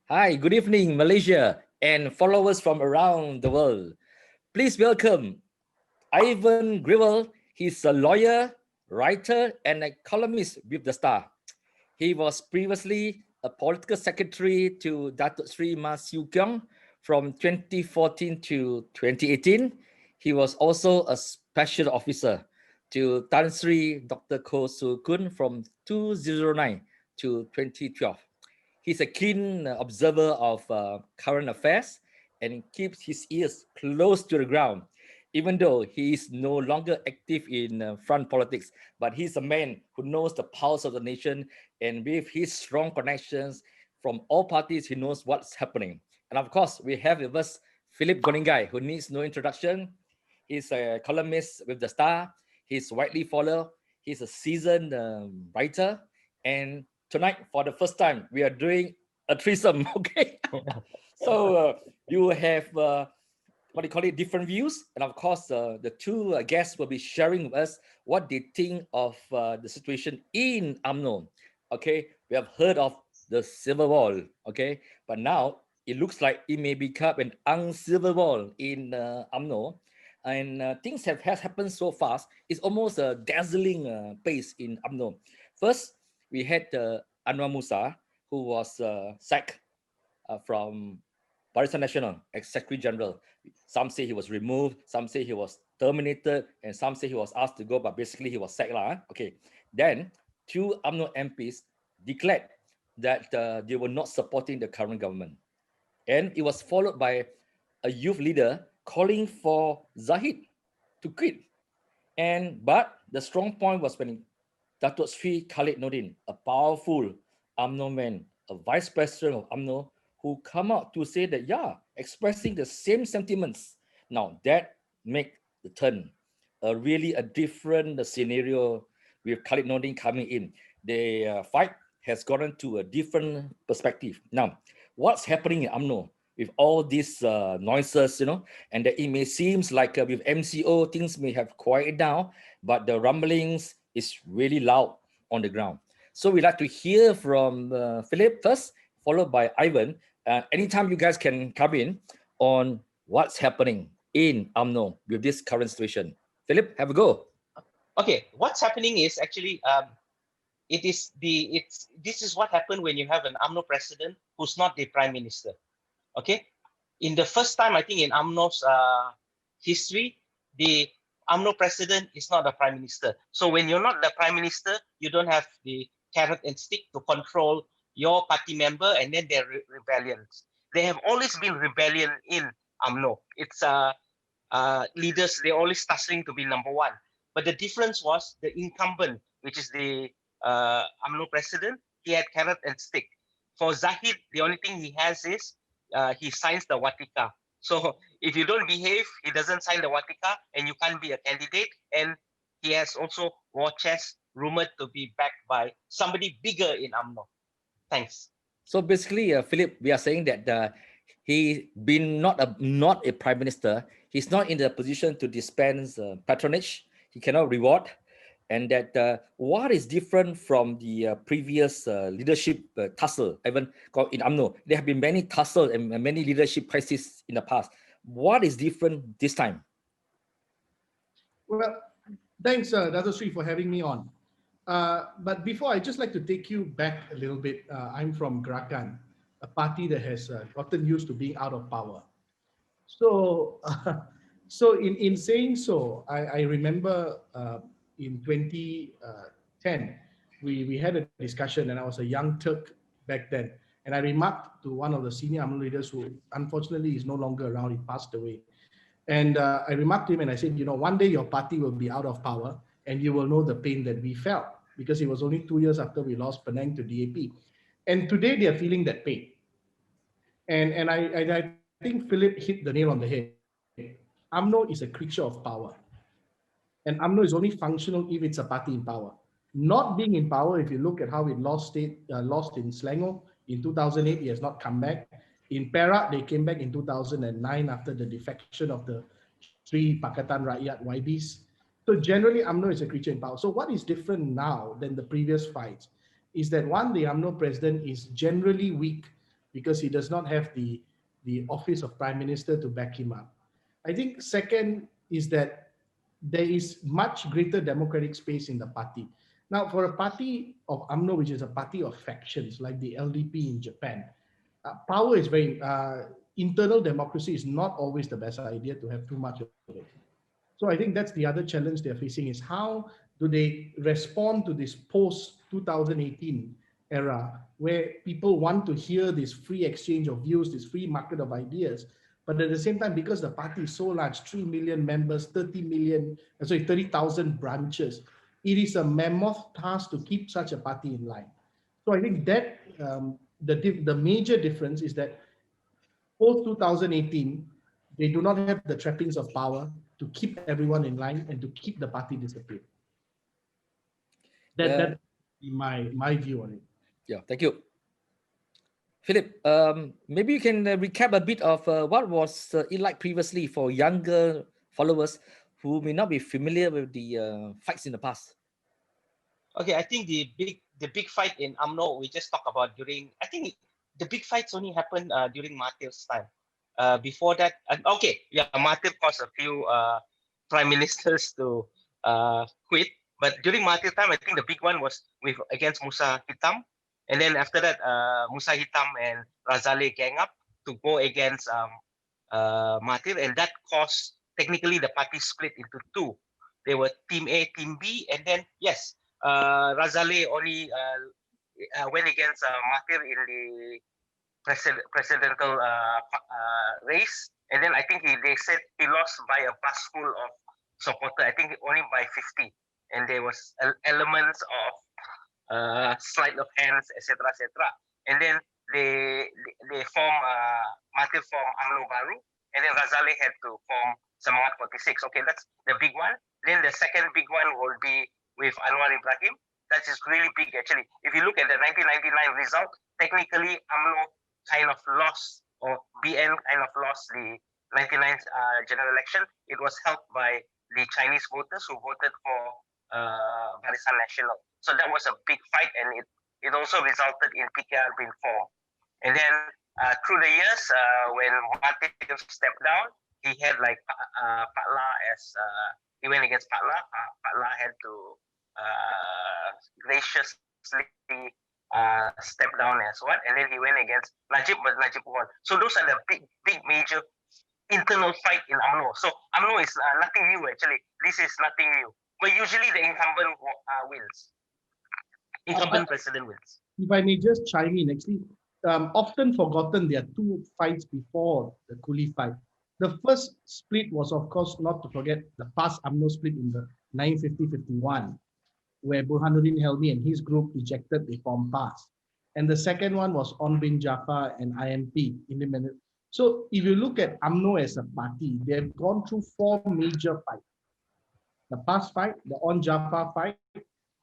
Hi, good evening, Malaysia and followers from around the world. Please welcome Ivan Grewal. He's a lawyer, writer, and a columnist with The Star. He was previously a political secretary to Datuk Sri Mas Yew Kiong from 2014 to 2018. He was also a special officer to Tan Sri Dr. Koh Su Kun from 2009 to 2012. He's a keen observer of current affairs and keeps his ears close to the ground, even though he is no longer active in front politics. But he's a man who knows the pulse of the nation, and with his strong connections from all parties, he knows what's happening. And of course, we have with us Philip Golingai, who needs no introduction. He's a columnist with The Star. He's widely followed. He's a seasoned writer. And tonight, for the first time, we are doing a threesome, okay? So you have, what do you call it, different views. And of course, the two guests will be sharing with us what they think of the situation in UMNO. Okay, we have heard of the civil war, okay? But now it looks like it may become an uncivil war in UMNO. And things has happened so fast. It's almost a dazzling pace in UMNO. First, we had Anwar Musa, who was sacked from Barisan Nasional as Secretary General. Some say he was removed, some say he was terminated, and some say he was asked to go, but basically he was sacked. Okay. Then two UMNO MPs declared that they were not supporting the current government. And it was followed by a youth leader calling for Zahid to quit. But the strong point was when Datuk Sri Khalid Nordin, a powerful UMNO man, a vice president of UMNO, who come out to say that, yeah, expressing the same sentiments. Now that make the turn, really a different scenario with Khalid Nordin coming in. The fight has gotten to a different perspective. Now, what's happening in UMNO with all these noises, and that it may seems like with MCO, things may have quieted down, but the rumblings is really loud on the ground. So we'd like to hear from Philip first, followed by Ivan. Anytime you guys can come in on what's happening in UMNO with this current situation. Philip, have a go. Okay, what's happening is actually this is what happened when you have an UMNO president who's not the prime minister. Okay, in the first time I think in UMNO's history, the UMNO president is not the prime minister. So when you're not the prime minister, you don't have the carrot and stick to control your party member, and then there are rebellions. There have always been rebellion in UMNO. It's leaders, they're always tussling to be number one. But the difference was the incumbent, which is the UMNO president, he had carrot and stick. For Zahid, the only thing he has is he signs the Watika. So if you don't behave, he doesn't sign the Watika and you can't be a candidate. And he has also war chest rumored to be backed by somebody bigger in UMNO. Thanks. So basically, Philip, we are saying that he been not a prime minister. He's not in the position to dispense patronage. He cannot reward, and that what is different from the previous leadership tussle, even in UMNO. There have been many tussle and many leadership crises in the past. What is different this time? Well, thanks, Dato Sri, for having me on. But before, I'd just like to take you back a little bit. I'm from Gerakan, a party that has gotten used to being out of power. So, so in saying so, I remember in 2010, we had a discussion, and I was a young Turk back then. And I remarked to one of the senior UMNO leaders who unfortunately is no longer around, he passed away. And I remarked to him and I said, one day your party will be out of power and you will know the pain that we felt, because it was only 2 years after we lost Penang to DAP. And today they are feeling that pain. And I think Philip hit the nail on the head. UMNO is a creature of power. And UMNO is only functional if it's a party in power. Not being in power, if you look at how it lost in Selangor in 2008, it has not come back. In Perak, they came back in 2009 after the defection of the Sri Pakatan Rakyat YBs. So generally, UMNO is a creature in power. So what is different now than the previous fights is that one, the UMNO president is generally weak because he does not have the office of Prime Minister to back him up. I think second is that there is much greater democratic space in the party. Now, for a party of UMNO, which is a party of factions like the LDP in Japan, power is very, internal democracy is not always the best idea to have too much of it. So I think that's the other challenge they're facing, is how do they respond to this post-2018 era where people want to hear this free exchange of views, this free market of ideas, but at the same time, because the party is so large, 3 million members, 30,000 branches, it is a mammoth task to keep such a party in line. So I think that the major difference is that post 2018, they do not have the trappings of power to keep everyone in line and to keep the party disciplined. That's my view on it. Yeah, thank you. Philip, maybe you can recap a bit of what was it like previously for younger followers who may not be familiar with the fights in the past. Okay, I think the big fight in UMNO we just talked about during. I think the big fights only happened during Mahathir's time. Before that, Mahathir caused a few prime ministers to quit. But during Mahathir's time, I think the big one was against Musa Hitam. And then after that, Musa Hitam and Razali gang up to go against Mahathir, and that caused technically the party split into two. They were Team A, Team B, and then yes, Razali only went against Mahathir in the presidential race, and then I think they said he lost by a bus full of supporters. I think only by 50, and there was elements of sleight of hands, etc., etc. And then they form Mahathir form UMNO Baru, and then Razali had to form Semangat 46. Okay, that's the big one. Then the second big one will be with Anwar Ibrahim. That is really big actually. If you look at the 1999 result, technically UMNO kind of lost, or BN kind of lost the 99 general election. It was helped by the Chinese voters who voted for Barisan Nasional. So that was a big fight, and it also resulted in PKR being formed. And then through the years, when Mahathir stepped down, he had like Pak La as he went against Pak La. Pak La had to graciously step down as well, and then he went against Najib, but Najib won. So those are the big major internal fight in UMNO. So UMNO is nothing new actually. This is nothing new. But usually the incumbent wins. Incumbent president wins. If I may just chime in, actually, often forgotten, there are two fights before the Kuli fight. The first split was, of course, not to forget the past UMNO split in the 950-51, where Burhanuddin Helmi and his group ejected, they formed PAS. And the second one was On bin Jaafar and IMP, Independent. So if you look at UMNO as a party, they have gone through four major fights. The PAS fight, the On Jaafar fight,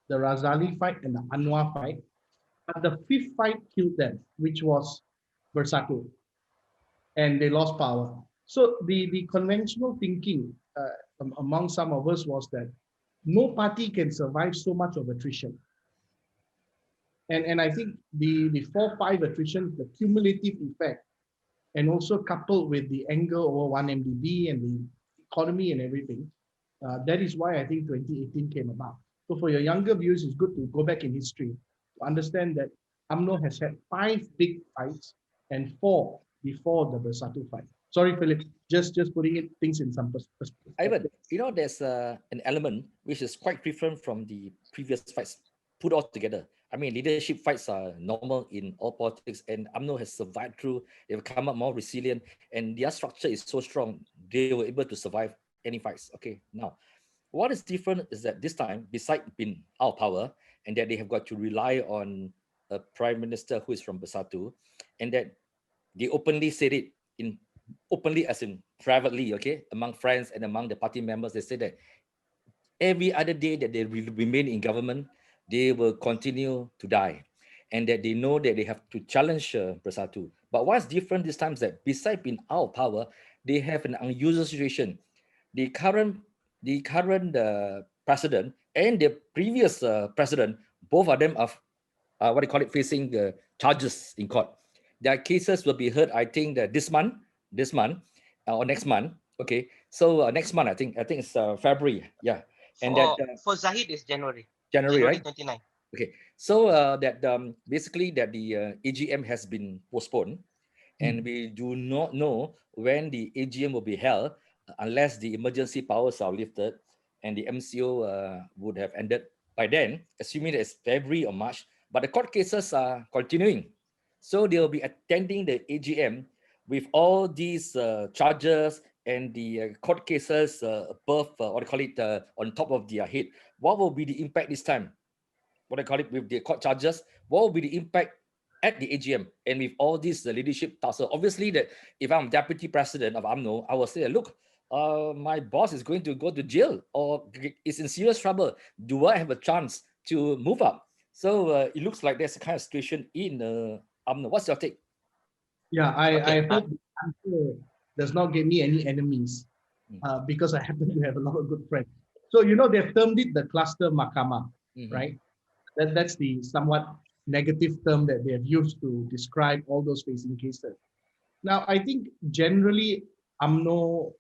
the Razali fight, and the Anwar fight. But the fifth fight killed them, which was Bersatu. And they lost power. So the conventional thinking among some of us was that no party can survive so much of attrition. And I think the 4-5 attrition, the cumulative effect, and also coupled with the anger over 1MDB and the economy and everything, that is why I think 2018 came about. So for your younger viewers, it's good to go back in history to understand that UMNO has had 5 big fights and 4 before the Bersatu fight. Sorry, Philip, just putting things in some perspective. Ivan, there's an element which is quite different from the previous fights put all together. I mean, leadership fights are normal in all politics, and UMNO has survived through. They've come up more resilient, and their structure is so strong, they were able to survive any fights. Okay, now, what is different is that this time, besides being out of power, and that they have got to rely on a prime minister who is from Bersatu, and that they openly said it openly as in privately, okay, among friends and among the party members, they say that every other day that they remain in government, they will continue to die, and that they know that they have to challenge Bersatu. But what's different this time is that besides being out of power, they have an unusual situation. The current president and the previous president, both of them are facing charges in court. their cases will be heard, I think, that this month, or next month. Okay, so next month, I think it's February. Yeah, and that For Zahid is January. January, right? 29. Okay, so that basically that the AGM has been postponed, and we do not know when the AGM will be held unless the emergency powers are lifted and the MCO would have ended by then, assuming that it's February or March. But the court cases are continuing, so they will be attending the AGM with all these charges and the court cases above, what do you call it, on top of their head. What will be the impact this time? What I call it, with the court charges, what will be the impact at the AGM and with all these leadership tussle? Obviously, that if I'm deputy president of UMNO, I will say, look, my boss is going to go to jail or is in serious trouble. Do I have a chance to move up? So it looks like there's a kind of situation in UMNO. What's your take? Yeah, I Okay, hope the answer does not give me any enemies because I happen to have a lot of good friends. So, they've termed it the cluster mahkamah, right? That's the somewhat negative term that they have used to describe all those facing cases. Now, I think generally UMNO,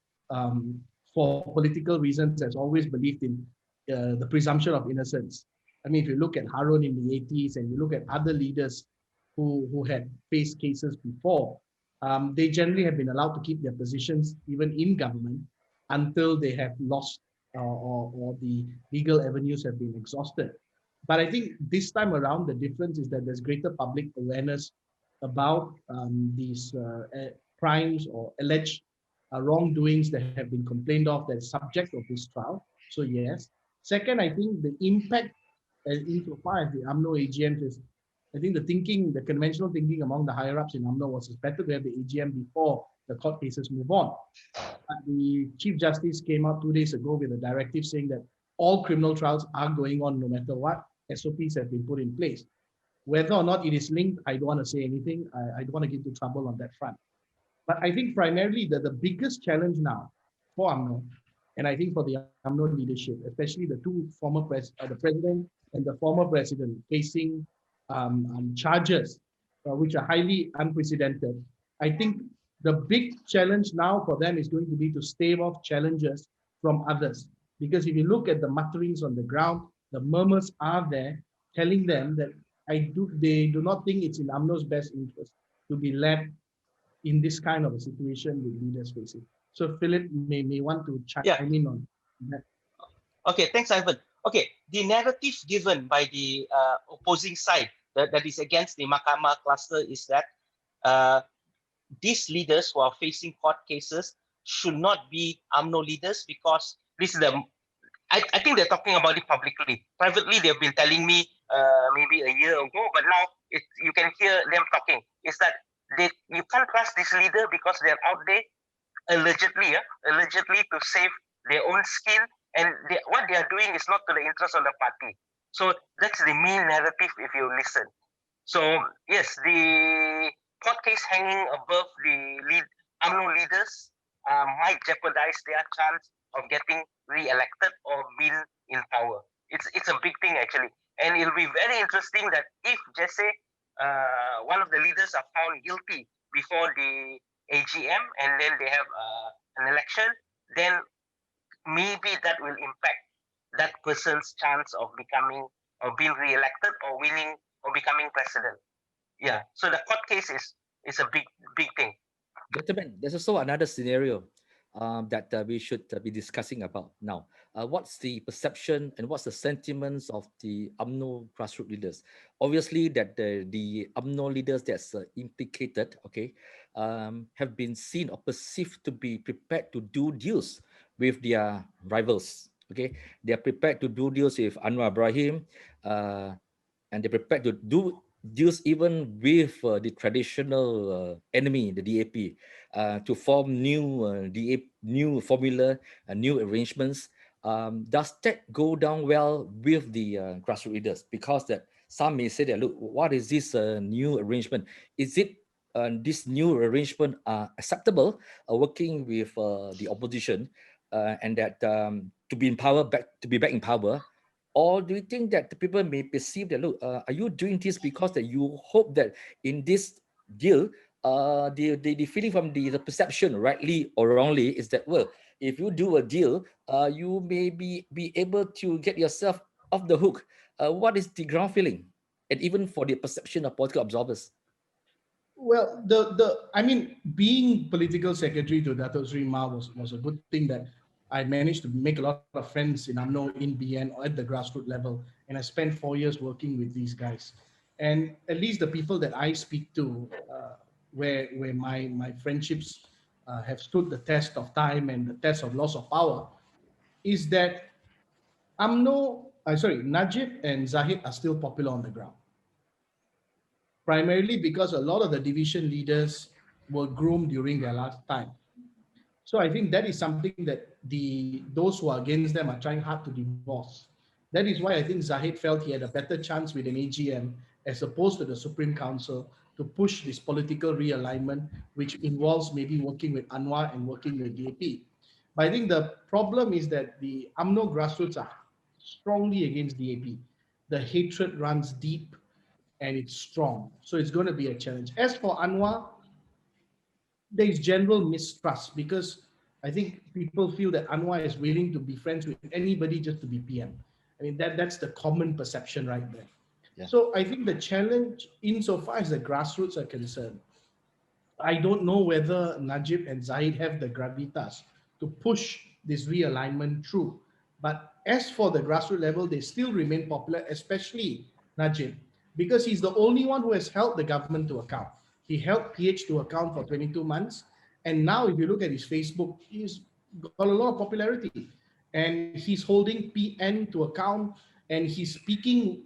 for political reasons, has always believed in the presumption of innocence. I mean, if you look at Harun in the 80s and you look at other leaders who had faced cases before, they generally have been allowed to keep their positions even in government until they have lost or the legal avenues have been exhausted. But I think this time around, the difference is that there's greater public awareness about these crimes or alleged wrongdoings that have been complained of that is subject of this trial. So yes. Second, I think the impact insofar as the UMNO AGM is, I think the conventional thinking among the higher ups in UMNO was it's better to have the AGM before the court cases move on. The Chief Justice came out 2 days ago with a directive saying that all criminal trials are going on no matter what. SOPs have been put in place. Whether or not it is linked, I don't want to say anything. I don't want to get into trouble on that front. But I think primarily the biggest challenge now for UMNO, and I think for the UMNO leadership, especially the two former the president and the former president facing charges which are highly unprecedented. I think the big challenge now for them is going to be to stave off challenges from others. Because if you look at the mutterings on the ground, the murmurs are there telling them that they do not think it's in UMNO's best interest to be led in this kind of a situation with leaders facing. So Philip may want to chime in on that. Okay, thanks, Ivan. Okay, the narrative given by the opposing side that is against the Mahkamah cluster is that these leaders who are facing court cases should not be UMNO leaders because this is I think they're talking about it publicly. Privately, they've been telling me maybe a year ago, but now you can hear them talking. Is that you can't trust this leader because they're out there allegedly to save their own skin, and what they are doing is not to the interest of the party. So that's the main narrative if you listen. So yes, the court case hanging above the UMNO leaders might jeopardize their chance of getting re-elected or being in power. It's a big thing actually, and it'll be very interesting that if just say one of the leaders are found guilty before the AGM and then they have an election, then maybe that will impact that person's chance of being re-elected or winning or becoming president. Yeah. So the court case is a big thing. Gentlemen, there's also another scenario that we should be discussing about now. What's the perception and what's the sentiments of the UMNO grassroots leaders? Obviously, that the UMNO leaders that's implicated, okay, have been seen or perceived to be prepared to do deals with their rivals. Okay, they are prepared to do deals with Anwar Ibrahim, and they're prepared to do deals even with the traditional enemy, the DAP, to form new formula, new arrangements. Does that go down well with the grassroots leaders? Because that some may say that, look, what is this new arrangement? Is it this new arrangement acceptable working with the opposition and that to be back in power? Or do you think that the people may perceive that, look, are you doing this because that you hope that in this deal, the feeling from the perception, rightly or wrongly, is that, well, if you do a deal, you may be able to get yourself off the hook. What is the ground feeling, and even for the perception of political observers? Well, I mean, being political secretary to Dato Sri Ma was a good thing that I managed to make a lot of friends in UMNO, in BN, or at the grassroots level. And I spent 4 years working with these guys. And at least the people that I speak to, where my friendships have stood the test of time and the test of loss of power, is that Najib and Zahid are still popular on the ground, primarily because a lot of the division leaders were groomed during their last time. So I think that is something that those who are against them are trying hard to divorce. That is why I think Zahid felt he had a better chance with an AGM as opposed to the Supreme Council to push this political realignment, which involves maybe working with Anwar and working with DAP. But I think the problem is that the UMNO grassroots are strongly against DAP. The hatred runs deep and it's strong. So it's going to be a challenge. As for Anwar, there is general mistrust because I think people feel that Anwar is willing to be friends with anybody just to be PM. I mean, that's the common perception right there. Yeah. So I think the challenge, insofar as the grassroots are concerned, I don't know whether Najib and Zahid have the gravitas to push this realignment through. But as for the grassroots level, they still remain popular, especially Najib, because he's the only one who has held the government to account. He held PH to account for 22 months. And now, if you look at his Facebook, he's got a lot of popularity. And he's holding PN to account, and he's speaking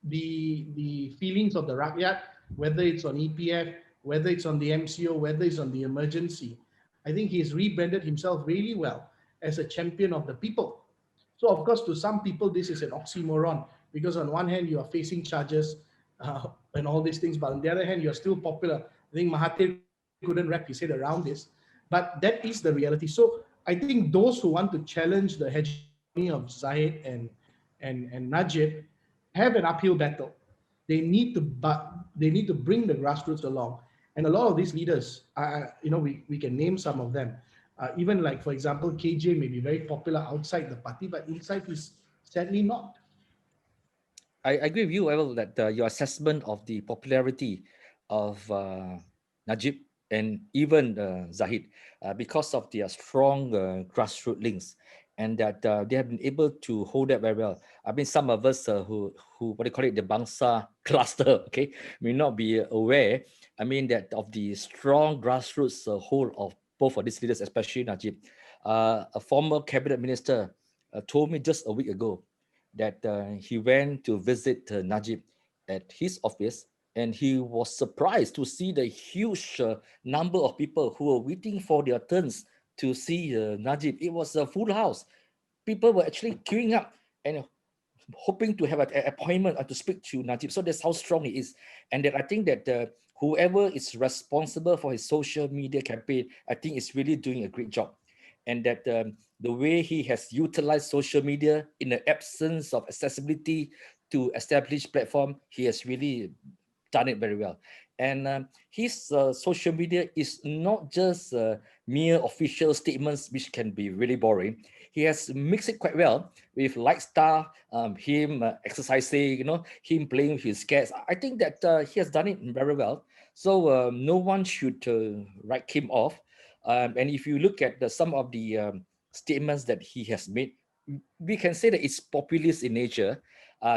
the feelings of the rakyat, whether it's on EPF, whether it's on the MCO, whether it's on the emergency. I think he's rebranded himself really well as a champion of the people. So, of course, to some people, this is an oxymoron because on one hand, you are facing charges and all these things, but on the other hand, you're still popular. I think Mahathir couldn't wrap his head around this, but that is the reality. So, I think those who want to challenge the hegemony of Zahid and Najib have an uphill battle. They need to bring the grassroots along, and a lot of these leaders, we can name some of them. Even like, for example, KJ may be very popular outside the party, but inside he's sadly not. I agree with you, Evel, that your assessment of the popularity of Najib and even Zahid, because of their strong grassroots links, and that they have been able to hold that very well. I mean, some of us who what do you call it, the Bangsa cluster, okay, may not be aware. I mean, that of the strong grassroots hold of both of these leaders, especially Najib. A former cabinet minister told me just a week ago that he went to visit Najib at his office, and he was surprised to see the huge number of people who were waiting for their turns to see Najib. It was a full house. People were actually queuing up and hoping to have an appointment or to speak to Najib. So that's how strong he is. And that I think that whoever is responsible for his social media campaign, I think is really doing a great job. And that the way he has utilized social media in the absence of accessibility to established platform, he has really done it very well. And his social media is not just mere official statements, which can be really boring. He has mixed it quite well with lifestyle, him exercising, him playing with his cats. I think that he has done it very well. So no one should write him off. And if you look at some of the statements that he has made, we can say that it's populist in nature,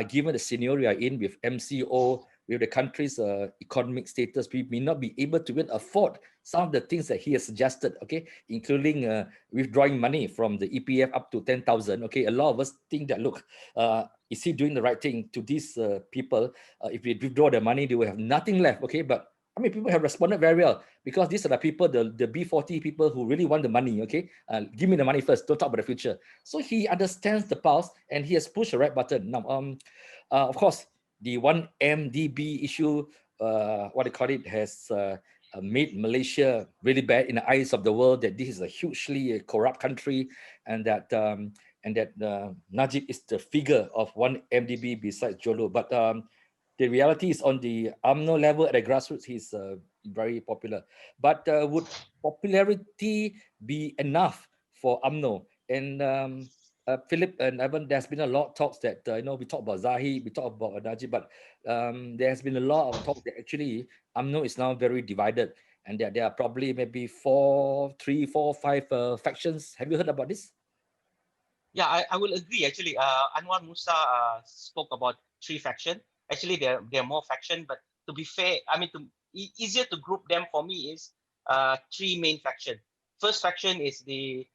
given the scenario we are in with MCO, with the country's economic status. We may not be able to even afford some of the things that he has suggested, okay, including withdrawing money from the EPF up to 10,000. Okay, a lot of us think that, look, is he doing the right thing to these people? If they withdraw the money, they will have nothing left, okay? But I mean, people have responded very well because these are the people, the B40 people who really want the money, okay? Give me the money first, don't talk about the future. So he understands the pulse and he has pushed the right button. Now, of course, the 1MDB issue, what they call it, has made Malaysia really bad in the eyes of the world, that this is a hugely corrupt country, and that Najib is the figure of 1MDB besides Jolo. But the reality is, on the UMNO level at the grassroots, he's very popular. But would popularity be enough for UMNO? And Philip and Ivan, there's been a lot of talks that we talk about Zahid, we talk about Najib, but there has been a lot of talk that actually UMNO is now very divided, and that there are probably maybe 3, 4, 5 factions. Have you heard about this? Yeah, I will agree. Actually, Anwar Musa spoke about 3 factions. Actually, there are more factions, but to be fair, I mean, easier to group them for me is 3 main factions. First faction is the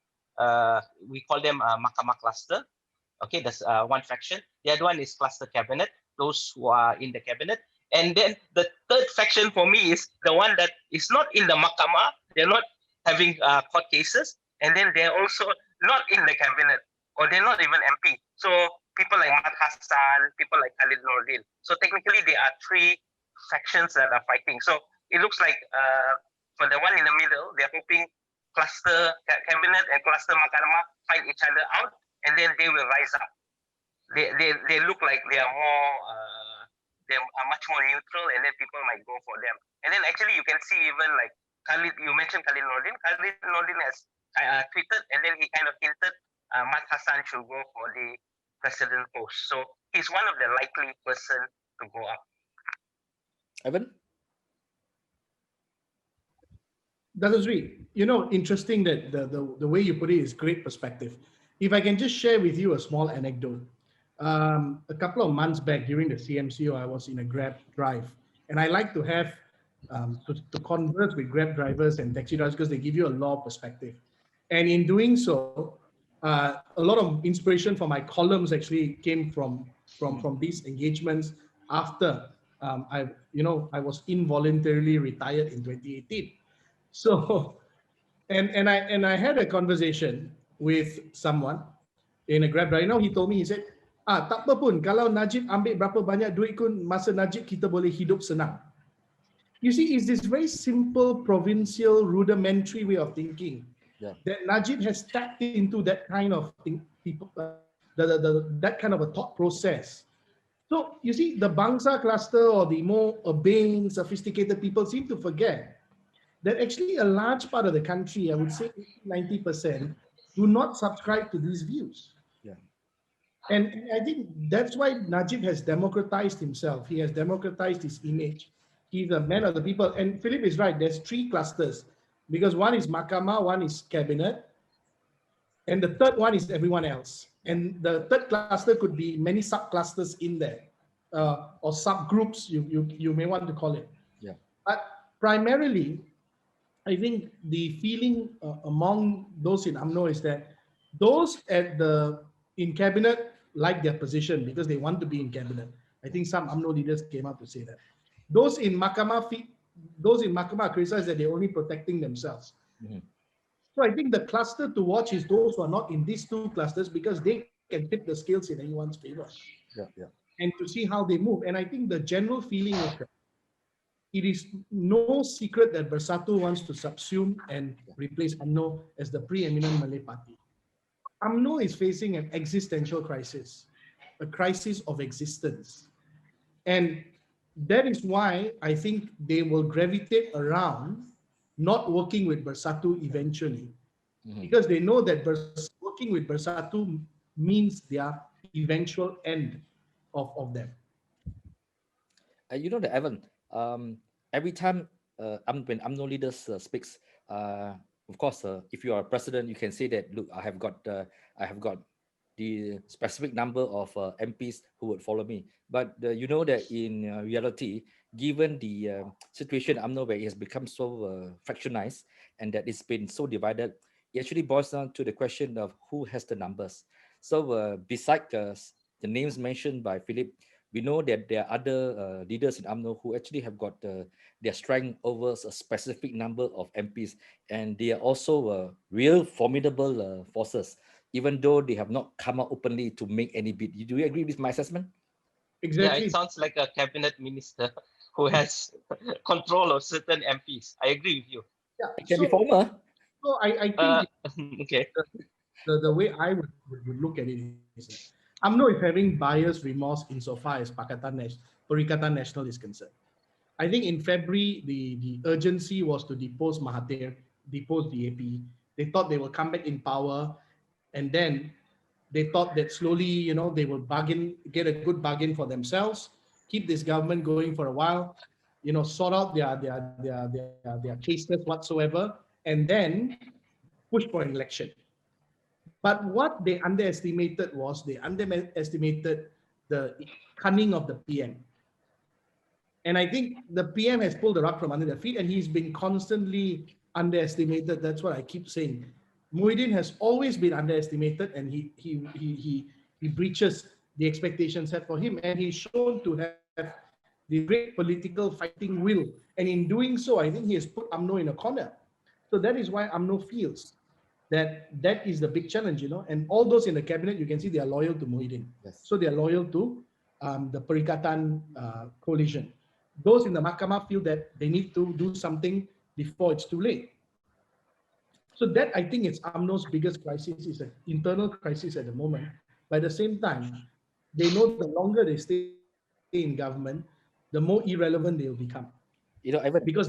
we call them Mahkamah cluster. Okay, that's one faction. The other one is cluster cabinet, those who are in the cabinet. And then the third faction for me is the one that is not in the Mahkamah. They're not having court cases, and then they're also not in the cabinet, or they're not even MP. So people like Mat Hassan, people like Khalid Nordin. So technically, there are 3 factions that are fighting. So it looks like for the one in the middle, they're hoping cluster cabinet and cluster Mahkamah fight each other out, and then they will rise up. They look like they are more they are much more neutral, and then people might go for them. And then actually you can see even like Khalid, you mentioned Khalid Nordin. Khalid Nordin has tweeted, and then he kind of hinted Mat Hassan should go for the president post. So he's one of the likely person to go up. Ivan? That's sweet. Interesting that the way you put it is great perspective. If I can just share with you a small anecdote. A couple of months back during the CMCO, I was in a Grab drive, and I like to have to converse with Grab drivers and taxi drivers because they give you a lot of perspective. And in doing so, a lot of inspiration for my columns actually came from these engagements after I was involuntarily retired in 2018. So, and I had a conversation with someone in a Grab driver. He told me, he said, tak apa pun kalau Najib ambil berapa banyak duit pun masa Najib kita boleh hidup senang. You see, it's this very simple, provincial, rudimentary way of thinking. Yeah. That Najib has tapped into that kind of thing, that kind of a thought process. So you see, the Bangsa cluster or the more urbane, sophisticated people seem to forget that actually a large part of the country, I would say 90%, do not subscribe to these views. Yeah. And I think that's why Najib has democratized himself. He has democratized his image. He's a man of the people. And Philip is right. There's 3 clusters, because one is Mahkamah, one is cabinet, and the third one is everyone else. And the third cluster could be many subclusters in there, or subgroups, you may want to call it. Yeah. But primarily, I think the feeling among those in UMNO is that those in cabinet like their position because they want to be in cabinet. I think some UMNO leaders came out to say that. Those in Mahkamah criticize that they're only protecting themselves. Mm-hmm. So I think the cluster to watch is those who are not in these 2 clusters, because they can tip the scales in anyone's favor. Yeah, yeah. And to see how they move. And I think the general feeling is that it is no secret that Bersatu wants to subsume and replace UMNO as the preeminent Malay party. UMNO is facing an existential crisis, a crisis of existence. And that is why I think they will gravitate around not working with Bersatu eventually, because they know that working with Bersatu means their eventual end of them. That, Evan, every time when UMNO leaders speaks, of course, if you are a president, you can say that, look, I have got the specific number of MPs who would follow me. But you know that in reality, given the situation UMNO where it has become so fractionized and that it's been so divided, it actually boils down to the question of who has the numbers. So beside the names mentioned by Philip, we know that there are other leaders in UMNO who actually have got their strength over a specific number of MPs, and they are also real formidable forces, even though they have not come out openly to make any bid. Do you agree with my assessment? Exactly. Yeah, it sounds like a cabinet minister who has control of certain MPs. I agree with you. Yeah, it can be former. So I think okay. The way I would look at it is that UMNO is having buyer's remorse insofar as Perikatan Nasional is concerned. I think in February, the urgency was to depose Mahathir, depose the AP. They thought they will come back in power, and then they thought that slowly, they will get a good bargain for themselves, keep this government going for a while, sort out their cases whatsoever, and then push for an election. But what they underestimated was they underestimated the cunning of the PM. And I think the PM has pulled the rug from under their feet, and he's been constantly underestimated. That's what I keep saying. Muhyiddin has always been underestimated, and he breaches the expectations set for him, and he's shown to have the great political fighting will. And in doing so, I think he has put UMNO in a corner. So that is why UMNO feels that is the big challenge, And all those in the cabinet, you can see they are loyal to Muhyiddin. Yes. So they are loyal to the Perikatan coalition. Those in the Mahkamah feel that they need to do something before it's too late. So that, I think, is UMNO's biggest crisis, is an internal crisis at the moment. But at the same time, they know the longer they stay in government, the more irrelevant they will become. Ivan, Because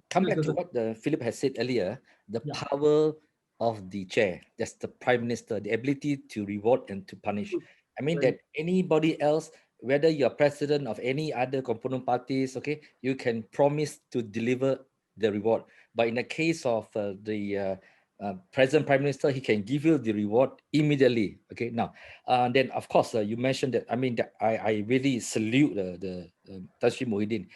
come back to what Philip has said earlier, the power of the chair, that's the prime minister, the ability to reward and to punish. I mean that anybody else, whether you're president of any other component parties, okay, you can promise to deliver the reward. But in the case of the present prime minister, he can give you the reward immediately. Okay, now, then of course you mentioned that. I mean, that I really salute the Tan Sri Muhyiddin,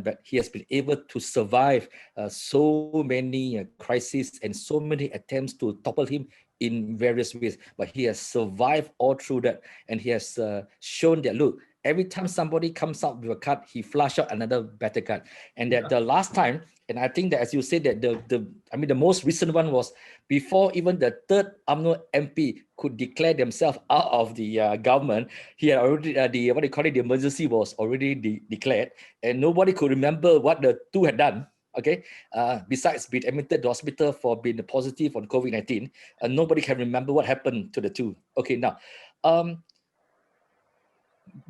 but he has been able to survive so many crises and so many attempts to topple him in various ways. But he has survived all through that, and he has shown that, look, every time somebody comes out with a card, he flush out another better card. And that the last time, and I think that, as you said, that the most recent one was before even the third UMNO MP could declare themselves out of the government. He had already the emergency was already declared, and nobody could remember what the two had done. Okay, besides being admitted to hospital for being positive on COVID-19, nobody can remember what happened to the two. Okay, now,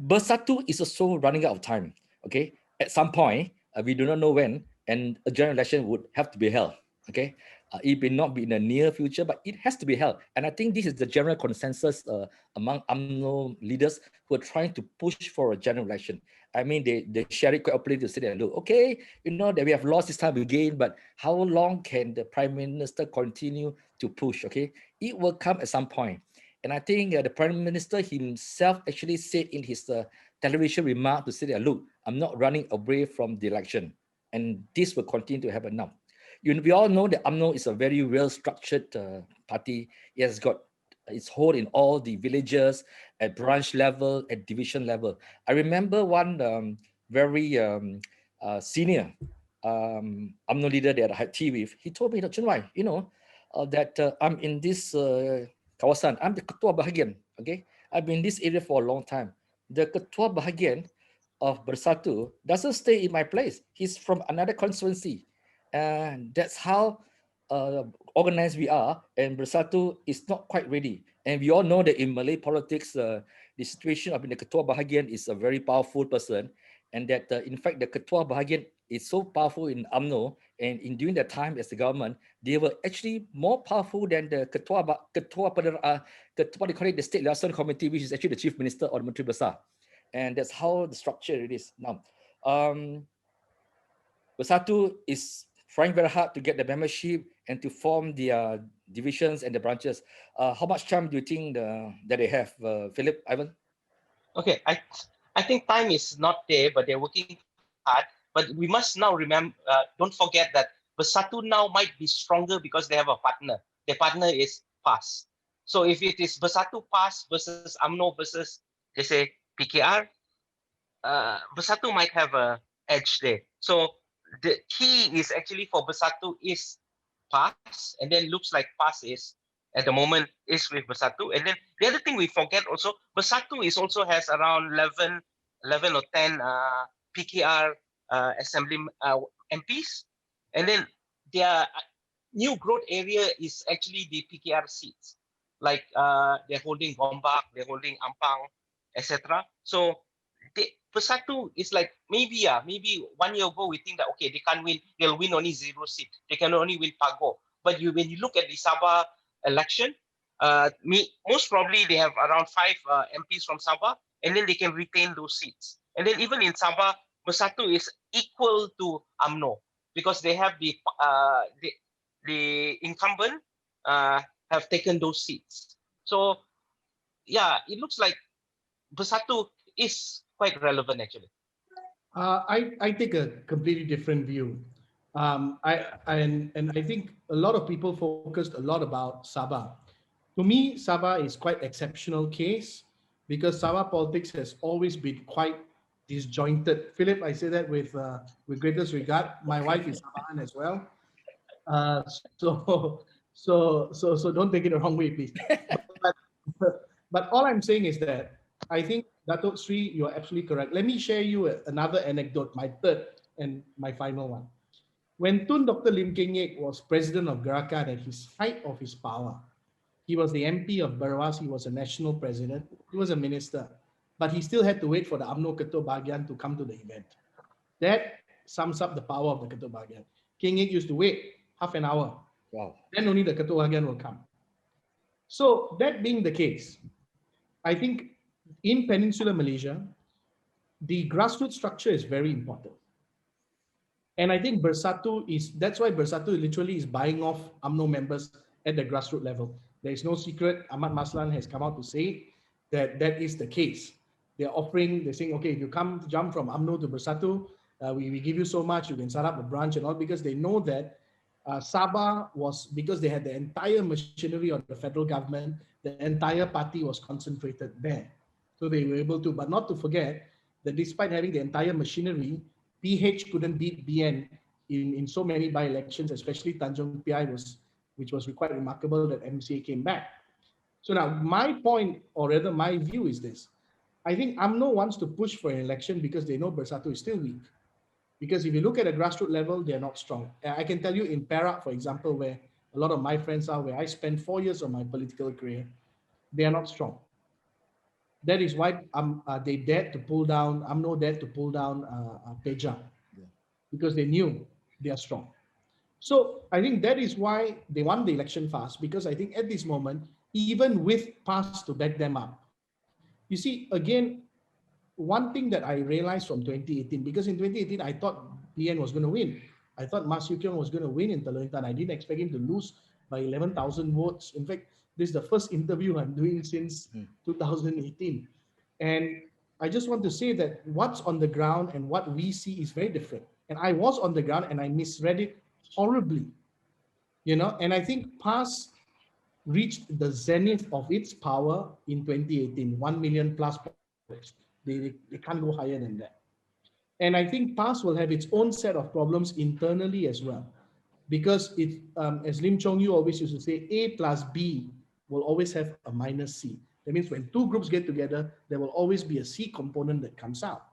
Bersatu is also running out of time. Okay, at some point, we do not know when, and a general election would have to be held. Okay, it may not be in the near future, but it has to be held. And I think this is the general consensus among UMNO leaders who are trying to push for a general election. I mean, they share it quite openly to say that, look, okay, that we have lost this time again, but how long can the prime minister continue to push? Okay, it will come at some point. And I think the prime minister himself actually said in his television remark to say that, look, I'm not running away from the election, and this will continue to happen now. We all know that UMNO is a very well-structured party. It has got its hold in all the villages, at branch level, at division level. I remember one very senior UMNO leader that I had tea with. He told me, ChunWai, that I'm in this kawasan. I'm the ketua bahagian. Okay, I've been in this area for a long time. The ketua bahagian of Bersatu doesn't stay in my place. He's from another constituency. And that's how organized we are, and Bersatu is not quite ready. And we all know that in Malay politics, the situation of the Ketua Bahagian is a very powerful person, and that in fact the Ketua Bahagian is so powerful in UMNO, and in during that time as the government, they were actually more powerful than the Ketua the State Liaison Committee, which is actually the Chief Minister or the Menteri Besar. And that's how the structure it is now. Bersatu is trying very hard to get the membership and to form the divisions and the branches. How much time do you think that they have, Philip, Ivan? Okay, I think time is not there, but they're working hard. But we must now remember, don't forget that Bersatu now might be stronger because they have a partner. Their partner is PAS. So if it is Bersatu PAS versus UMNO versus, they say, PKR, Bersatu might have an edge there. So the key is actually for Bersatu is PAS, and then looks like PAS is at the moment is with Bersatu. And then the other thing we forget also, Bersatu is also has around 11 or 10 PKR assembly MPs, and then their new growth area is actually the PKR seats, like they're holding Gombak, they're holding Ampang, etc. So Bersatu is like maybe 1 year ago we think that okay, they can't win, they'll win only 0 seat, they can only win Pago. But when you look at the Sabah election, most probably they have around 5 MPs from Sabah, and then they can retain those seats. And then even in Sabah, Bersatu is equal to UMNO because they have the incumbent have taken those seats. So yeah, it looks like Bersatu is quite relevant actually. I take a completely different view. And I think a lot of people focused a lot about Sabah. To me, Sabah is quite exceptional case because Sabah politics has always been quite disjointed. Philip, I say that with greatest regard. My wife is Sabahan as well. So don't take it the wrong way, please. But all I'm saying is that I think Datuk Sri, you're absolutely correct. Let me share you another anecdote, my third and my final one. When Tun Dr. Lim Keng Yek was president of Gerakan at his height of his power, he was the MP of Berwas, he was a national president, he was a minister, but he still had to wait for the UMNO Ketua Bahagian to come to the event. That sums up the power of the Ketua Bahagian. King Yek used to wait half an hour. Wow. Then only the Ketua Bahagian will come. So that being the case, I think in Peninsular Malaysia, the grassroots structure is very important. And I think that's why Bersatu literally is buying off UMNO members at the grassroots level. There is no secret. Ahmad Maslan has come out to say that that is the case. They're saying, okay, if you jump from UMNO to Bersatu, we give you so much, you can set up a branch and all, because they know that Sabah was, because they had the entire machinery of the federal government, the entire party was concentrated there. So they were able to, but not to forget that despite having the entire machinery, PH couldn't beat BN in so many by-elections, especially Tanjung PI which was quite remarkable that MCA came back. So now my point, or rather my view is this. I think UMNO wants to push for an election because they know Bersatu is still weak. Because if you look at a grassroots level, they're not strong. I can tell you in Perak, for example, where a lot of my friends are, where I spent 4 years of my political career, they are not strong. That is why they dared to pull down, UMNO dared to pull down Peja, because they knew they are strong. So I think that is why they won the election fast, because I think at this moment, even with PAS to back them up, you see, again, one thing that I realized from 2018, because in 2018, I thought PN was going to win. I thought Mas Yukyong was going to win in Teluk. I didn't expect him to lose by 11,000 votes. In fact, this is the first interview I'm doing since 2018. And I just want to say that what's on the ground and what we see is very different. And I was on the ground and I misread it horribly, and I think PAS reached the zenith of its power in 2018, 1 million plus votes. They can't go higher than that. And I think PAS will have its own set of problems internally as well. Because as Lim Chong Yu always used to say, A plus B will always have a minus C. That means when two groups get together, there will always be a C component that comes out.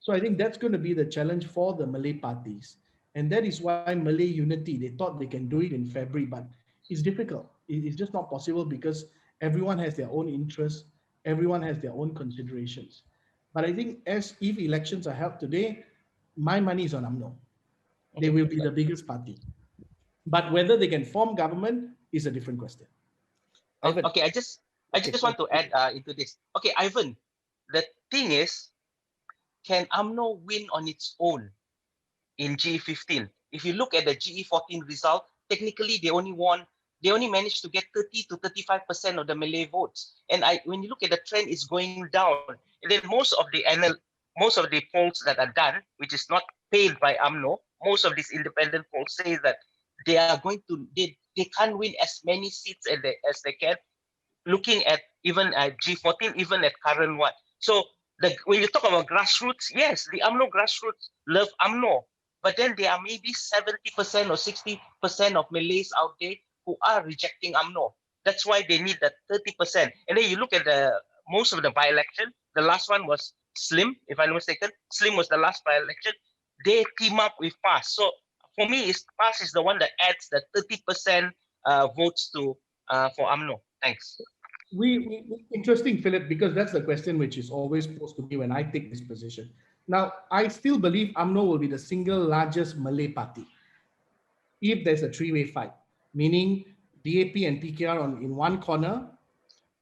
So I think that's going to be the challenge for the Malay parties. And that is why Malay unity, they thought they can do it in February, but it's difficult. It's just not possible because everyone has their own interests, everyone has their own considerations. But I think if elections are held today, my money is on UMNO. They will be the biggest party. But whether they can form government is a different question. Okay, I just want to add into this. Okay, Ivan, the thing is, can UMNO win on its own in GE15? If you look at the GE14 result, technically they only managed to get 30 to 35% of the Malay votes. And when you look at the trend, it's going down. And then most of the polls that are done, which is not paid by UMNO, most of these independent polls say that they are going to they can't win as many seats as they can. Looking at even at G14, even at current one. So when you talk about grassroots, yes, the UMNO grassroots love UMNO, but then there are maybe 70% or 60% of Malays out there who are rejecting UMNO. That's why they need that 30%. And then you look at most of the by-election, the last one was Slim, if I'm not mistaken. Slim was the last by-election. They team up with PAS. So for me, PAS is the one that adds the 30% votes for UMNO. Thanks. Interesting, Philip, because that's the question which is always posed to me when I take this position. Now, I still believe UMNO will be the single largest Malay party if there's a three-way fight, meaning DAP and PKR in one corner,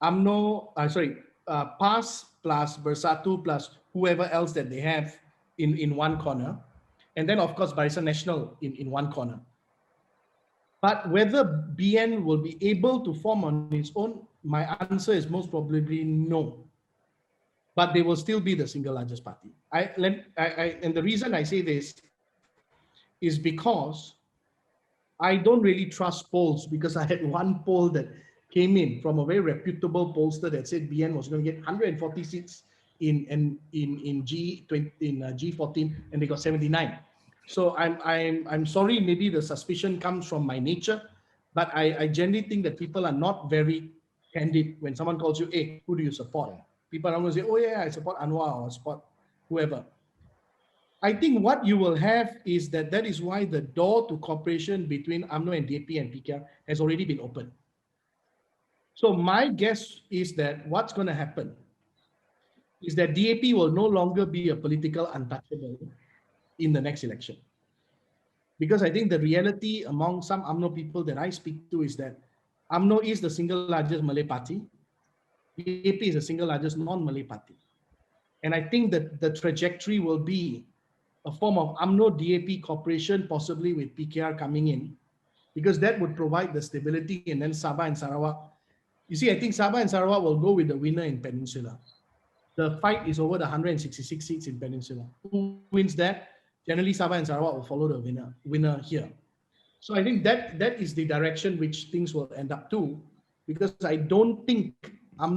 PAS plus Bersatu plus whoever else that they have in one corner, and then of course Barisan Nasional in one corner. But whether BN will be able to form on its own, my answer is most probably no. But they will still be the single largest party. And the reason I say this is because I don't really trust polls, because I had one poll that came in from a very reputable pollster that said BN was going to get 140 seats in G14, and they got 79. So I'm sorry, maybe the suspicion comes from my nature, but I generally think that people are not very candid when someone calls you, hey, who do you support? People are going to say, oh yeah, I support Anwar or I support whoever. I think what you will have is that is why the door to cooperation between UMNO and DAP and PKR has already been opened. So my guess is that what's going to happen is that DAP will no longer be a political untouchable in the next election. Because I think the reality among some UMNO people that I speak to is that UMNO is the single largest Malay party. DAP is the single largest non-Malay party. And I think that the trajectory will be a form of UMNO DAP cooperation, possibly with PKR coming in, because that would provide the stability. And then Sabah and Sarawak. You see, I think Sabah and Sarawak will go with the winner in Peninsula. The fight is over the 166 seats in Peninsula. Who wins that? Generally, Sabah and Sarawak will follow the winner here. So I think that is the direction which things will end up to, because I don't think I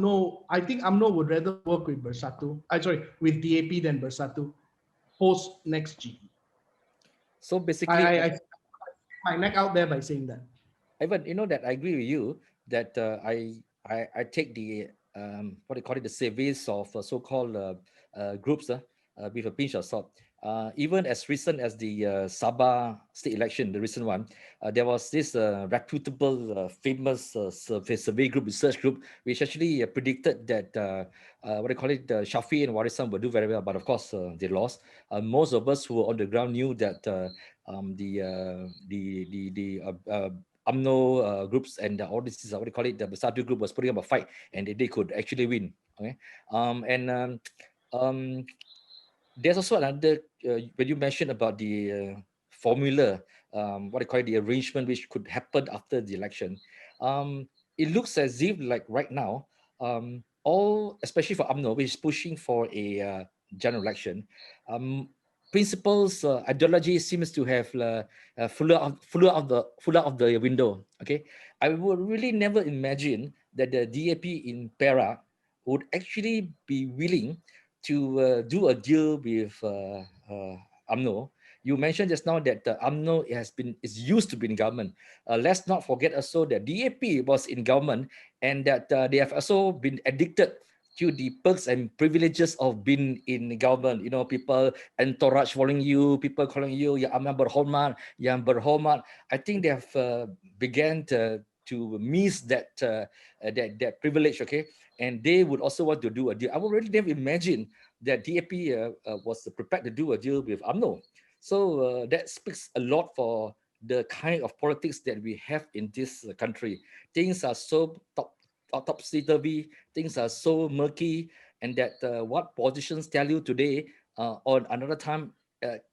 think UMNO would rather work with with DAP than Bersatu post next G. So basically, I my neck out there by saying that. Ivan, you know that I agree with you that I take the what do you call it, the surveys of so-called groups with a pinch of salt. Even as recent as the Sabah state election, the recent one, there was this reputable, famous survey group, research group, which actually predicted that what do you call it, Shafi and Warisan will do very well, but of course they lost. Most of us who were on the ground knew that the UMNO groups and all this is what do you call it, the Bersatu group was putting up a fight, and they could actually win. Okay, there's also another when you mentioned about the formula, what do you call it, the arrangement which could happen after the election. It looks as if like right now, all especially for UMNO, which is pushing for a general election, principles, ideology seems to have flew out of the window. Okay, I would really never imagine that the DAP in Perak would actually be willing to do a deal with UMNO. You mentioned just now that UMNO is used to be in government. Let's not forget also that DAP was in government, and that they have also been addicted to the perks and privileges of being in government. You know, people entourage following you, people calling you "Ya Aman berhormat, yang berhormat." I think they have began to miss that that privilege. Okay, and they would also want to do a deal. I would really never imagine that DAP was prepared to do a deal with UMNO. So that speaks a lot for the kind of politics that we have in this country. Things are so topsy-turvy, things are so murky, and that what politicians tell you today on another time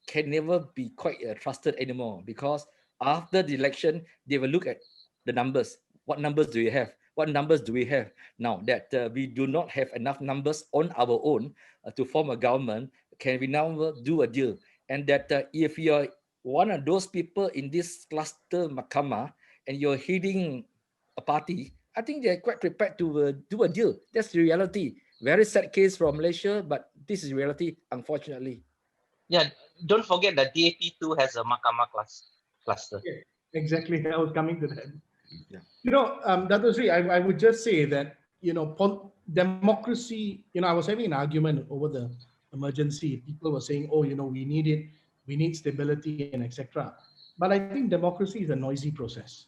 can never be quite trusted anymore, because after the election, they will look at the numbers. What numbers do you have? What numbers do we have now that we do not have enough numbers on our own to form a government? Can we now do a deal? And that if you're one of those people in this cluster Mahkamah and you're heading a party, I think they're quite prepared to do a deal. That's the reality. Very sad case from Malaysia, but this is reality, unfortunately. Yeah, don't forget that DAP too has a Mahkamah cluster. Yeah, exactly. I was coming to that. Yeah. You know, Dato Sri, I would just say that, you know, democracy, you know, I was having an argument over the emergency. People were saying, oh, you know, we need it, we need stability and etc. But I think democracy is a noisy process.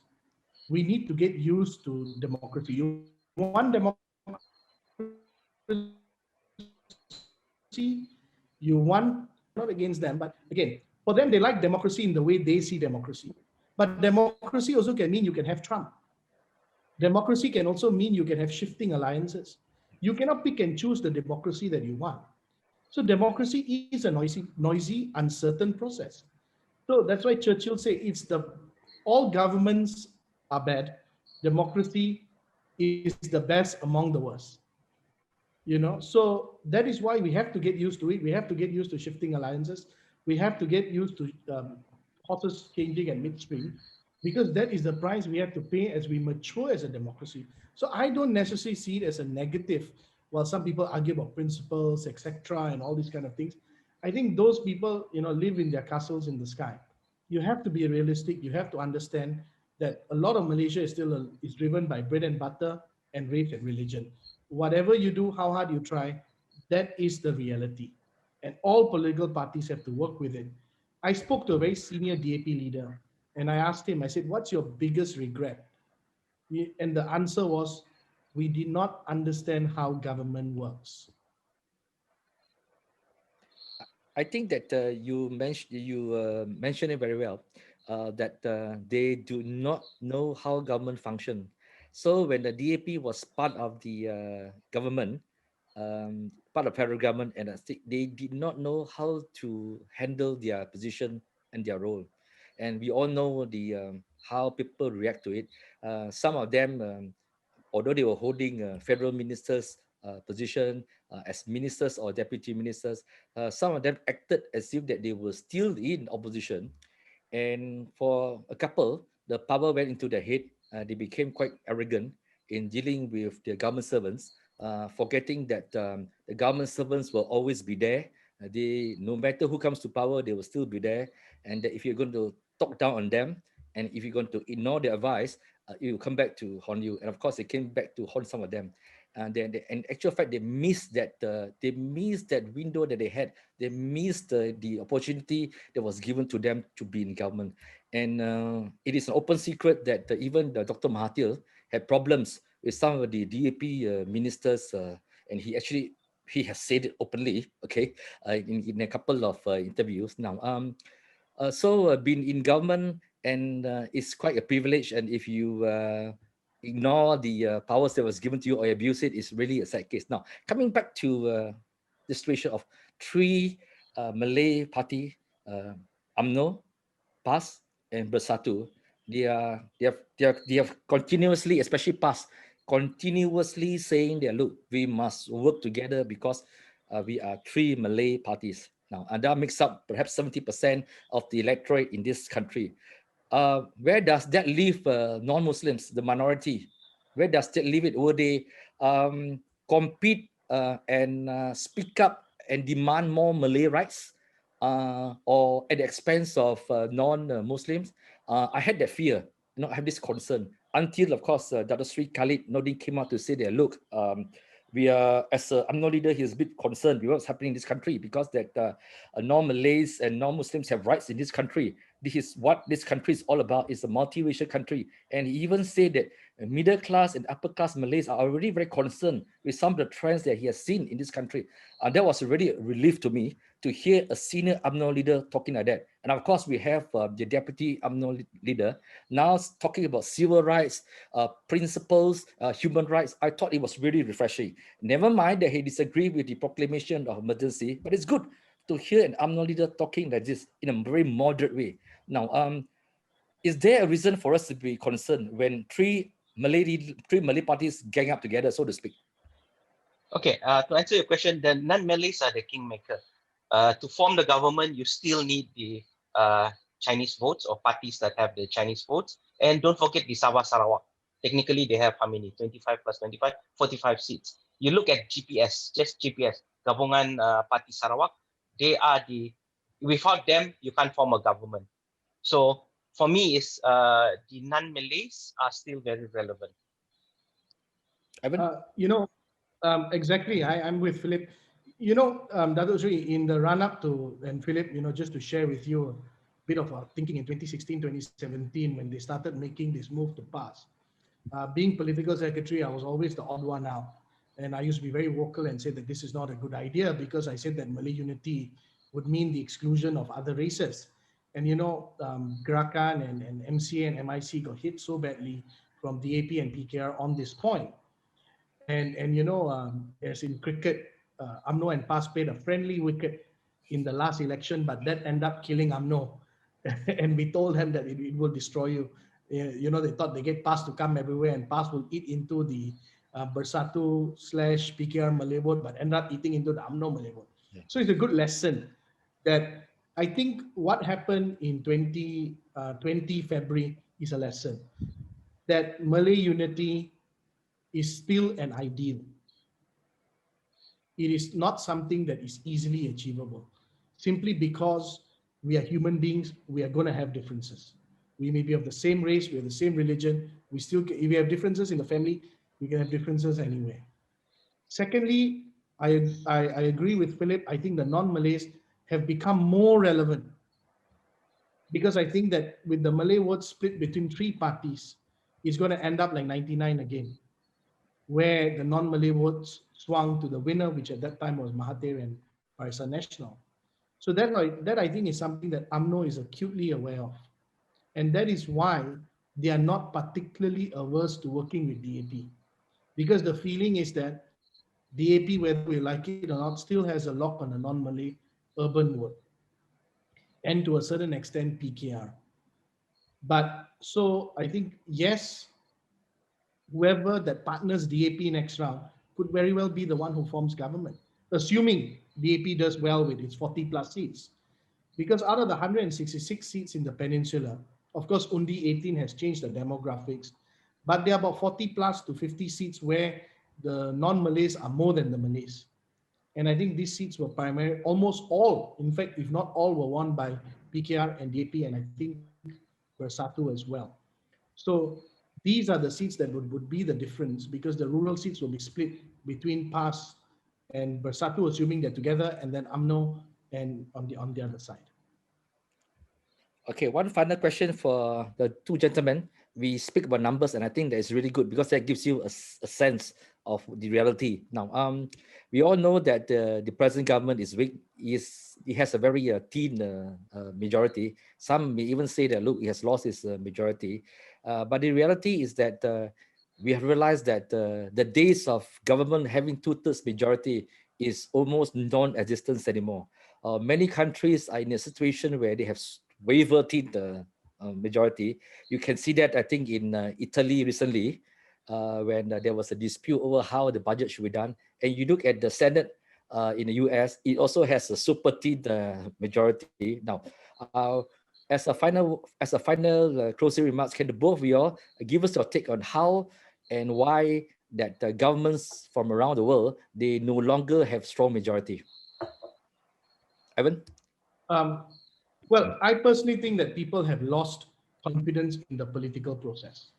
We need to get used to democracy. You want democracy, you want, not against them, but again, for them, they like democracy in the way they see democracy. But democracy also can mean you can have Trump. Democracy can also mean you can have shifting alliances. You cannot pick and choose the democracy that you want. So democracy is a noisy, uncertain process. So that's why Churchill said all governments are bad. Democracy is the best among the worst. So that is why we have to get used to it. We have to get used to shifting alliances. We have to get used to horses changing at midstream, because that is the price we have to pay as we mature as a democracy. So I don't necessarily see it as a negative. While some people argue about principles, etc., and all these kind of things, I think those people, live in their castles in the sky. You have to be realistic. You have to understand that a lot of Malaysia is driven by bread and butter and race and religion. Whatever you do, how hard you try, that is the reality. And all political parties have to work with it. I spoke to a very senior DAP leader and I asked him, I said, what's your biggest regret? And the answer was, we did not understand how government works. I think that you mentioned it very well. That they do not know how government function. So when the DAP was part of the government, part of federal government, and they did not know how to handle their position and their role. And we all know the how people react to it. Some of them, although they were holding federal ministers' position as ministers or deputy ministers, some of them acted as if that they were still in opposition. And for a couple, the power went into their head. They became quite arrogant in dealing with the government servants, forgetting that the government servants will always be there. No matter who comes to power, they will still be there. And that if you're going to talk down on them, and if you're going to ignore their advice, it will come back to haunt you. And of course, it came back to haunt some of them. And then, in actual fact, they missed that window that they had. They missed the opportunity that was given to them to be in government. And it is an open secret that even Dr. Mahathir had problems with some of the DAP ministers, and he has said it openly, okay, in a couple of interviews now. So being in government and it's quite a privilege, and if you ignore the powers that was given to you or abuse it, is really a sad case. Now, coming back to the situation of three Malay party, UMNO, PAS, and Bersatu, they have continuously, especially PAS, continuously saying that, look, we must work together because we are three Malay parties now, and that makes up perhaps 70% of the electorate in this country. Where does that leave non-Muslims, the minority? Where does that leave it? Will they compete and speak up and demand more Malay rights, or at the expense of non-Muslims? I had that fear, I have this concern, until, of course, Dr. Sri Khalid Nordin came out to say that, look, we are, as a UMNO leader, he's a bit concerned with what's happening in this country, because that non-Malays and non-Muslims have rights in this country. This is what this country is all about. It's a multiracial country. And he even said that middle class and upper class Malays are already very concerned with some of the trends that he has seen in this country. And that was really a relief to me to hear a senior UMNO leader talking like that. And of course, we have the deputy UMNO leader now talking about civil rights, principles, human rights. I thought it was really refreshing. Never mind that he disagreed with the proclamation of emergency, but it's good to hear an UMNO leader talking like this in a very moderate way. Now, is there a reason for us to be concerned when three Malay parties gang up together, so to speak? Okay, to answer your question, the non-Malays are the kingmaker. To form the government, you still need the Chinese votes or parties that have the Chinese votes. And don't forget the Sabah Sarawak. Technically, they have how many? 25 plus 25, 45 seats. You look at GPS, just GPS, Gabungan Parti Sarawak, they are without them, you can't form a government. So for me, the non-Malays are still very relevant. Ivan? Exactly. I'm with Philip. Dato' Sri, in the run-up to, and Philip, just to share with you a bit of our thinking in 2016, 2017, when they started making this move to PAS. Being political secretary, I was always the odd one out. And I used to be very vocal and say that this is not a good idea because I said that Malay unity would mean the exclusion of other races. And Gerakan and MCA and MIC got hit so badly from DAP and PKR on this point. And as in cricket, UMNO and PAS played a friendly wicket in the last election, but that ended up killing UMNO. And we told them that it will destroy you. They thought they get PAS to come everywhere and PAS will eat into the Bersatu / PKR Malay vote, but end up eating into the UMNO Malay vote. Yeah. So it's a good lesson that I think what happened in 2020 February is a lesson that Malay unity is still an ideal. It is not something that is easily achievable. Simply because we are human beings, we are going to have differences. We may be of the same race, we have the same religion. If we have differences in the family, we can have differences anywhere. Secondly, I agree with Philip. I think the non-Malays have become more relevant because I think that with the Malay vote split between 3 parties, it's going to end up like 99 again, where the non-Malay votes swung to the winner, which at that time was Mahathir and Barisan Nasional. So that I think is something that UMNO is acutely aware of. And that is why they are not particularly averse to working with DAP. Because the feeling is that DAP, whether we like it or not, still has a lock on the non-Malay urban vote. And to a certain extent, PKR. But so I think, yes, whoever that partners DAP next round could very well be the one who forms government, assuming DAP does well with its 40 plus seats. Because out of the 166 seats in the peninsula, of course, Undi 18 has changed the demographics, but there are about 40 plus to 50 seats where the non-Malays are more than the Malays. And I think these seats were primarily, almost all, in fact, if not all, were won by PKR and DAP, and I think Bersatu as well. So these are the seats that would be the difference because the rural seats will be split between PAS and Bersatu, assuming they're together, and then UMNO and on the other side. Okay, one final question for the two gentlemen. We speak about numbers, and I think that is really good because that gives you a sense of the reality. Now, we all know that the present government is weak. It has a very thin majority. Some may even say that, look, it has lost its majority. But the reality is that we have realized that the days of government having 2/3 majority is almost non-existent anymore. Many countries are in a situation where they have wavered the majority. You can see that, I think, in Italy recently, when there was a dispute over how the budget should be done. And you look at the Senate in the US, it also has a super thin majority. Now, as a final closing remarks, can the both of you all give us your take on how and why that governments from around the world, they no longer have strong majority? Ivan? Well, I personally think that people have lost confidence in the political process.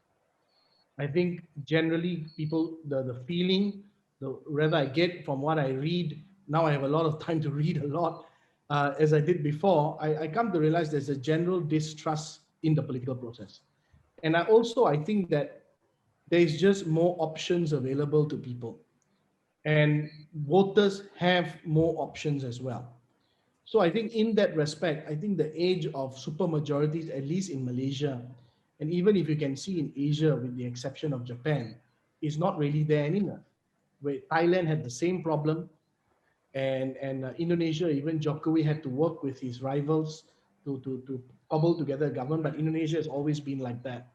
I think generally people, the feeling, rather I get from what I read, now I have a lot of time to read a lot, as I did before, I come to realize there's a general distrust in the political process. And I think that there's just more options available to people. And voters have more options as well. So I think in that respect, I think the age of supermajorities, at least in Malaysia, and even if you can see in Asia, with the exception of Japan, is not really there anymore. Where Thailand had the same problem, and Indonesia, even Jokowi had to work with his rivals to cobble together a government, but Indonesia has always been like that.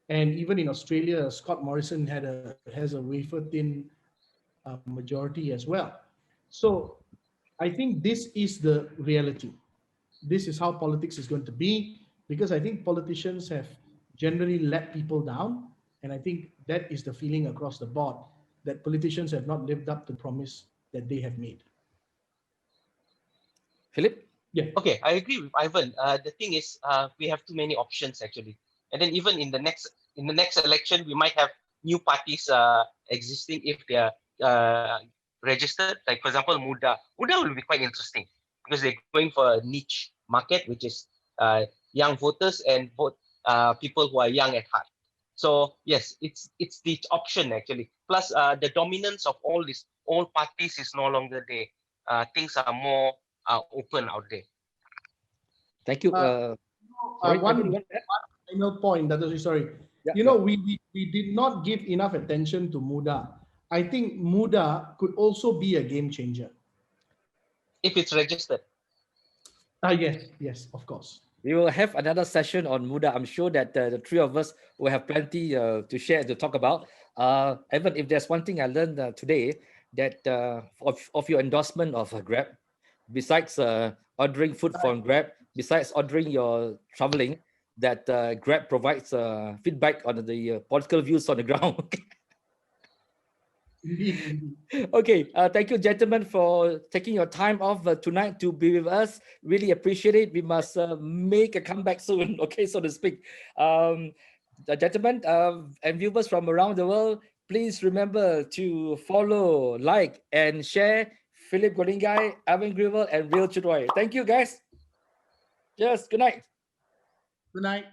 And even in Australia, Scott Morrison has a wafer thin majority as well. So I think this is the reality. This is how politics is going to be, because I think politicians have generally let people down. And I think that is the feeling across the board, that politicians have not lived up to the promise that they have made. Philip? Yeah. Okay, I agree with Ivan. The thing is, we have too many options actually, and then even in the next election, we might have new parties existing if they are registered. Like for example, Muda will be quite interesting because they're going for a niche market, which is young voters and people who are young at heart. So yes, it's the option actually. Plus, the dominance of all parties is no longer there. Things are more open out there. Thank you. Sorry, One Ivan, you want to add? final point, Dr. Sri, sorry. Yeah, You know, we did not give enough attention to Muda. I think Muda could also be a game changer. If it's registered. Yes, of course. We will have another session on Muda. I'm sure that the three of us will have plenty to share, to talk about. Evan, if there's one thing I learned today, that of your endorsement of Grab, besides ordering food from Grab, besides ordering your traveling, that Grab provides feedback on the political views on the ground. Indeed. Okay, thank you, gentlemen, for taking your time off tonight to be with us. Really appreciate it. We must make a comeback soon, okay, so to speak. Gentlemen and viewers from around the world, please remember to follow, like, and share Philip Golingai, Ivan Grewal, and RealChunWai. Thank you, guys. Yes, good night. Good night.